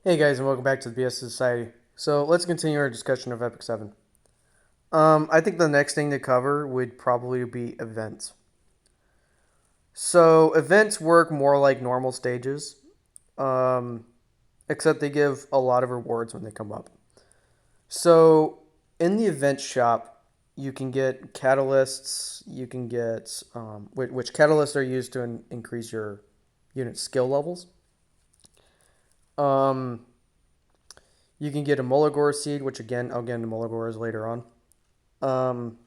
Hey guys, and welcome back to the theBSofSociety. So let's continue our discussion of Epic 7. I think the next thing to cover would probably be events. So events work more like normal stages, um, except they give a lot of rewards when they come up. So in the event shop, you can get catalysts. You can get which catalysts are used to increase your unit skill levels. Um, you can get a Molagor seed, which again I'll get into Molagors later on. Um,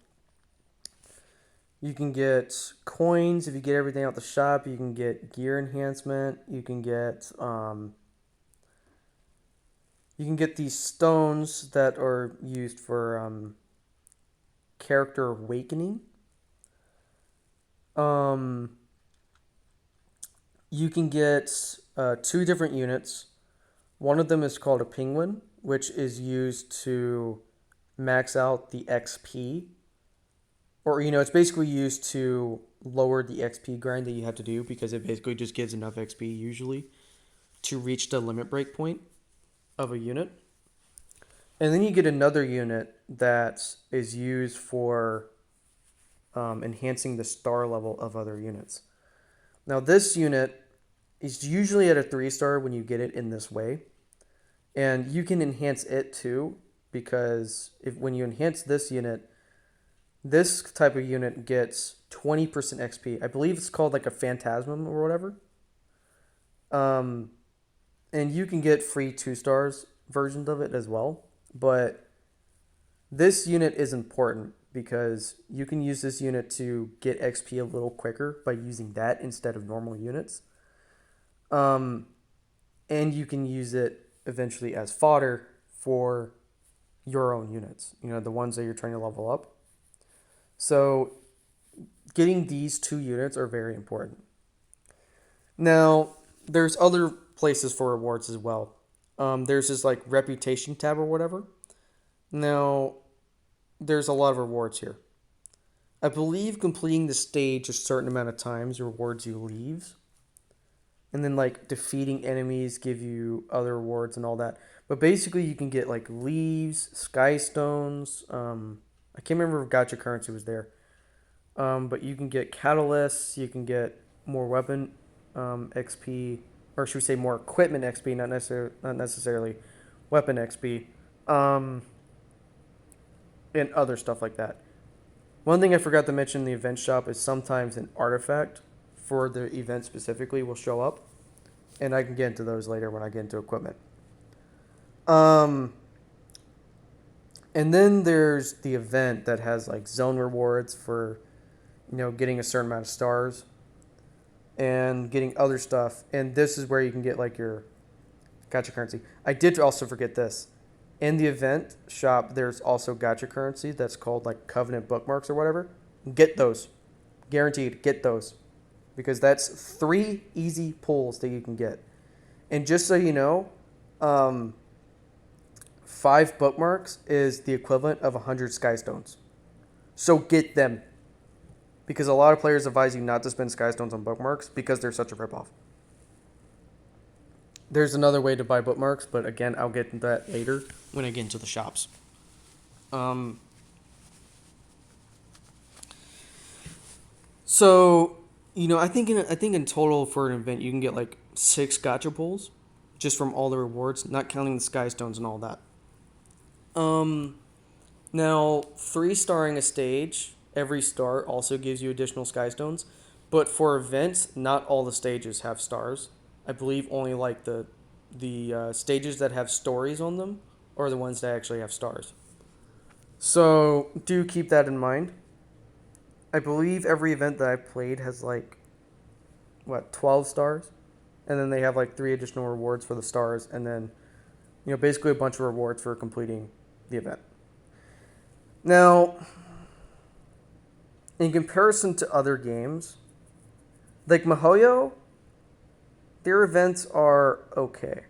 you can get coins if you get everything out the shop. You can get gear enhancement. You can get these stones that are used for character awakening. Um, you can get two different units. One of them is called a penguin, which is used to max out the XP, or it's basically used to lower the XP grind that you have to do because it basically just gives enough XP usually to reach the limit break point of a unit. And then you get another unit that is used for enhancing the star level of other units. Now, this unit is usually at a 3-star when you get it in this way. And you can enhance it too, because when you enhance this unit, this type of unit gets 20% XP. I believe it's called like a phantasm or whatever. Um, and you can get free 2 stars versions of it as well. But this unit is important because you can use this unit to get XP a little quicker by using that instead of normal units. Um, and you can use it eventually as fodder for your own units, the ones that you're trying to level up. So getting these two units are very important. Now, there's other places for rewards as well. There's this like reputation tab or whatever. Now, there's a lot of rewards here. I believe completing the stage a certain amount of times rewards you leaves. And then like defeating enemies give you other rewards and all that. But basically you can get like leaves, sky stones. I can't remember if gacha currency was there. But you can get catalysts, you can get more weapon XP, or should we say more equipment XP, not necessarily weapon XP, um, and other stuff like that. One thing I forgot to mention in the event shop is sometimes an artifact for the event specifically will show up, and I can get into those later when I get into equipment. Um, and then there's the event that has like zone rewards for, getting a certain amount of stars and getting other stuff. And this is where you can get like your gacha currency. I did also forget this. In the event shop, there's also gacha currency that's called like Covenant bookmarks or whatever. Get those. Guaranteed, get those. Because that's 3 easy pulls that you can get. And just so you know, 5 bookmarks is the equivalent of 100 skystones. So get them. Because a lot of players advise you not to spend skystones on bookmarks because they're such a ripoff. There's another way to buy bookmarks, but again, I'll get into that later when I get into the shops. Um, so, I think in total for an event you can get like 6 gacha pulls, just from all the rewards, not counting the sky stones and all that. Now 3-starring a stage, every star also gives you additional sky stones, but for events, not all the stages have stars. I believe only like the stages that have stories on them are the ones that actually have stars. So do keep that in mind. I believe every event that I played has like 12 stars, and then they have like 3 additional rewards for the stars, and then basically a bunch of rewards for completing the event. Now, in comparison to other games, like Mihoyo, their events are okay.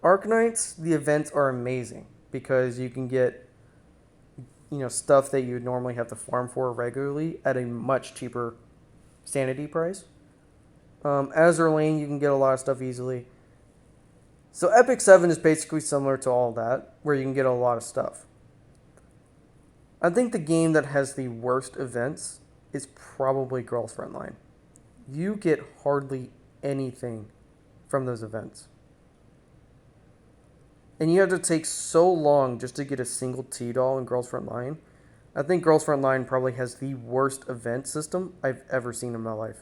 Arknights, the events are amazing because you can get stuff that you would normally have to farm for regularly at a much cheaper sanity price. Azur Lane, you can get a lot of stuff easily. So Epic 7 is basically similar to all that, where you can get a lot of stuff. I think the game that has the worst events is probably Girls Frontline. You get hardly anything from those events. And you have to take so long just to get a single T-doll in Girls Frontline. I think Girls Frontline probably has the worst event system I've ever seen in my life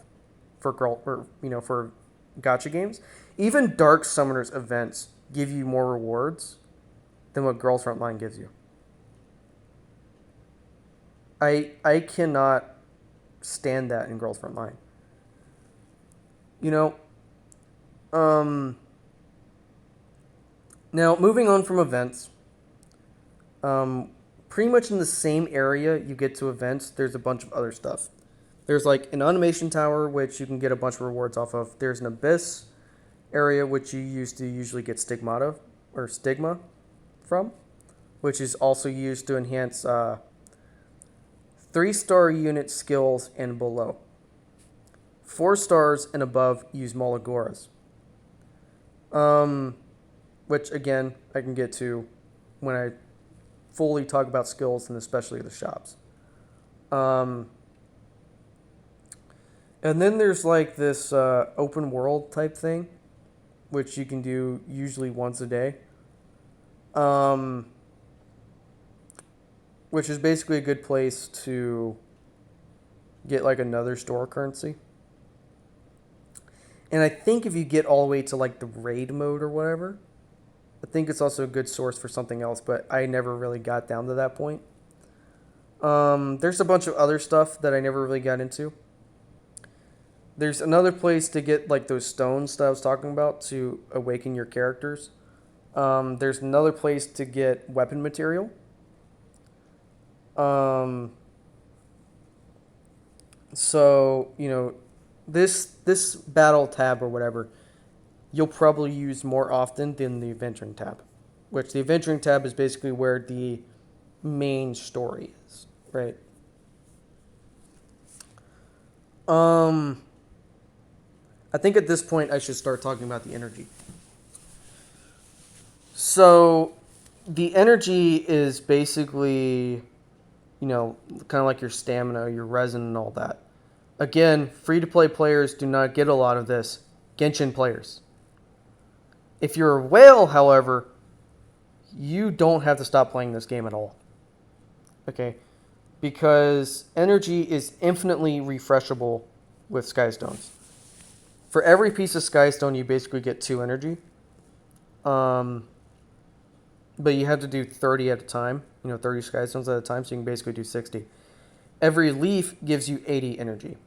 for for gacha games. Even Dark Summoners events give you more rewards than what Girls Frontline gives you. I cannot stand that in Girls Frontline. You know, now moving on from events, pretty much in the same area you get to events, there's a bunch of other stuff. There's like an animation tower, which you can get a bunch of rewards off of. There's an abyss area, which you used to usually get stigma from, which is also used to enhance 3-star unit skills and below. 4 stars and above use Malagoras. Which again, I can get to when I fully talk about skills and especially the shops. And then there's like this open world type thing, which you can do usually once a day. Which is basically a good place to get like another store currency. And I think if you get all the way to like the raid mode or whatever, I think it's also a good source for something else, but I never really got down to that point. There's a bunch of other stuff that I never really got into. There's another place to get like those stones that I was talking about to awaken your characters. There's another place to get weapon material. So, this battle tab or whatever, you'll probably use more often than the adventuring tab, which the adventuring tab is basically where the main story is, right? I think at this point I should start talking about the energy. So, the energy is basically, kind of like your stamina, your resin, and all that. Again, free-to-play players do not get a lot of this. Genshin players. If you're a whale, however, you don't have to stop playing this game at all. Okay? Because energy is infinitely refreshable with Skystones. For every piece of Skystone, you basically get 2 energy. But you have to do 30 at a time. 30 Skystones at a time, so you can basically do 60. Every leaf gives you 80 energy.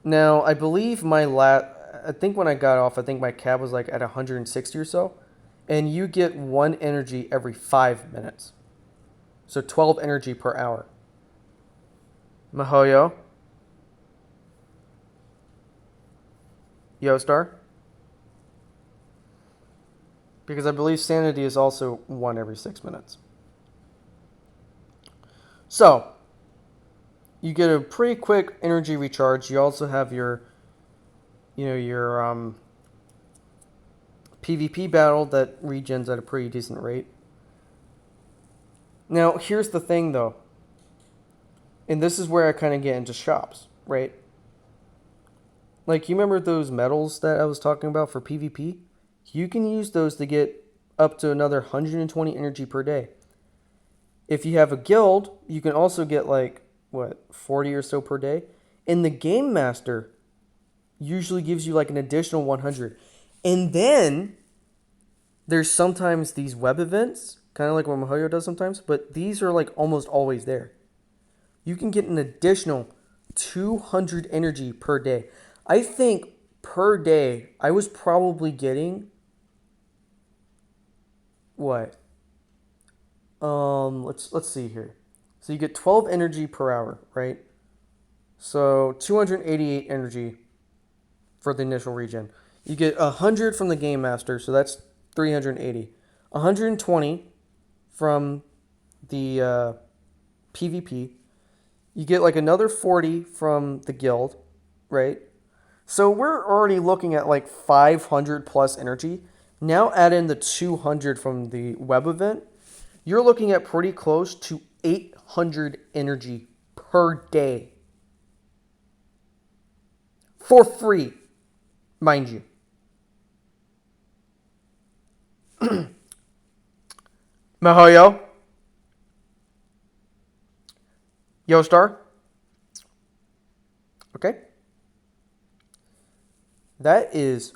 Now, I believe I think when I got off, I think my cab was like at 160 or so. And you get 1 energy every 5 minutes. So 12 energy per hour. Mahoyo? Yostar? Because I believe sanity is also 1 every 6 minutes. So, you get a pretty quick energy recharge. You also have your PvP battle that regens at a pretty decent rate. Now, here's the thing, though. And this is where I kind of get into shops, right? Like, you remember those medals that I was talking about for PvP? You can use those to get up to another 120 energy per day. If you have a guild, you can also get 40 or so per day. And the Game Master usually gives you an additional 100. And then there's sometimes these web events, kind of like what Mihoyo does sometimes, but these are almost always there. You can get an additional 200 energy per day. I think per day, I was probably getting what? Let's see here. So you get 12 energy per hour, right? So 288 energy for the initial regen. You get 100 from the Game Master, so that's 380. 120 from the PvP. You get another 40 from the guild, right? So we're already looking at like 500 plus energy. Now add in the 200 from the web event. You're looking at pretty close to 800 energy per day. For free, mind you. Mahoyo. Yo Star. Okay. That is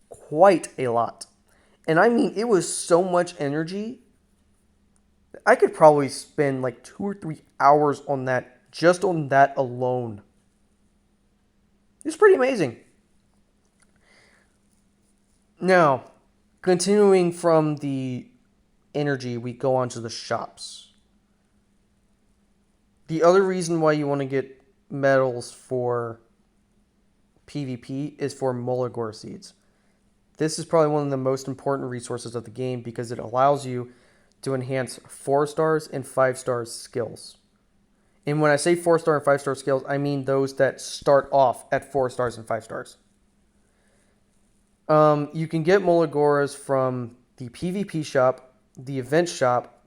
quite a lot. And I mean, it was so much energy. I could probably spend like 2 or 3 hours on that, just on that alone. It's pretty amazing. Now, continuing from the energy, we go on to the shops. The other reason why you want to get medals for PvP is for Molagor seeds. This is probably one of the most important resources of the game because it allows you to enhance 4 stars and 5 stars skills. And when I say 4-star and 5-star skills, I mean those that start off at 4 stars and 5 stars. You can get Molagoras from the PvP shop, the event shop.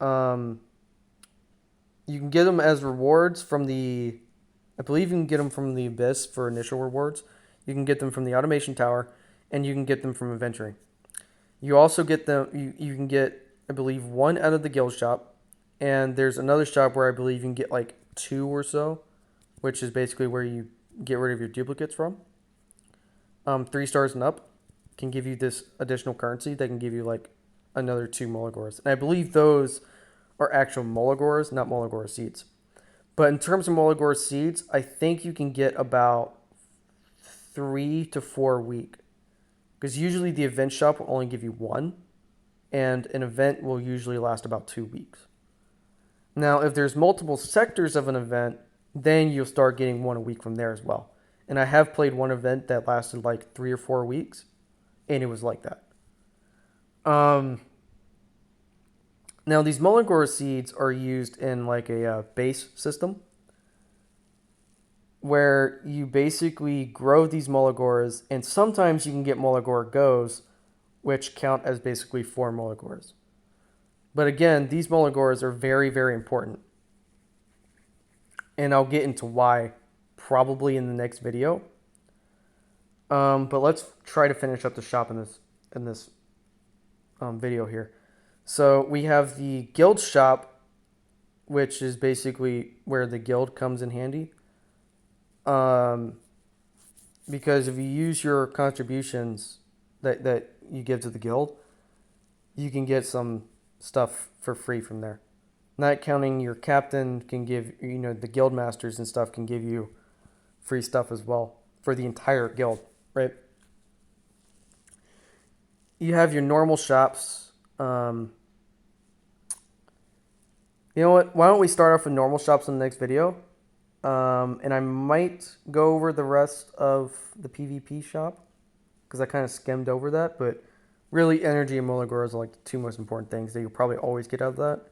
You can get them as rewards from the... I believe you can get them from the Abyss for initial rewards. You can get them from the Automation Tower, and you can get them from Adventuring. You also get them... You can get, I believe, 1 out of the guild shop, and there's another shop where I believe you can get like 2 or so, which is basically where you get rid of your duplicates from. 3 stars and up can give you this additional currency that can give you like another 2 Molagors. And I believe those are actual Molagors, not Molagor seeds. But in terms of Molagor seeds, I think you can get about 3 to 4 a week. Because usually the event shop will only give you 1. And an event will usually last about 2 weeks. Now, if there's multiple sectors of an event, then you'll start getting 1 a week from there as well. And I have played one event that lasted like 3 or 4 weeks, and it was like that. Now, these Molagor seeds are used in like a base system, where you basically grow these Molagors, and sometimes you can get Molagor Goes, which count as basically 4 Molagors. But again, these Molagors are very, very important. And I'll get into why probably in the next video. But let's try to finish up the shop in this video here. So we have the guild shop, which is basically where the guild comes in handy. Because if you use your contributions that you give to the guild, you can get some stuff for free from there. Not counting your captain can give, the guild masters and stuff can give you free stuff as well for the entire guild, right? You have your normal shops. You know what? Why don't we start off with normal shops in the next video? And I might go over the rest of the PvP shop because I kind of skimmed over that, but really energy and Molagors are like the 2 most important things that you'll probably always get out of that.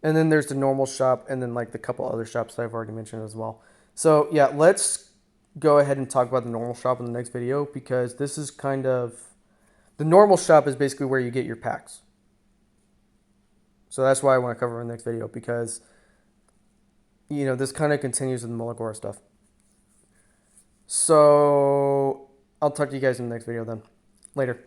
And then there's the normal shop and then like the couple other shops that I've already mentioned as well. So yeah, let's go ahead and talk about the normal shop in the next video because this is kind of... The normal shop is basically where you get your packs. So that's why I want to cover in the next video because, this kind of continues with the Molagor stuff. So I'll talk to you guys in the next video then. Later.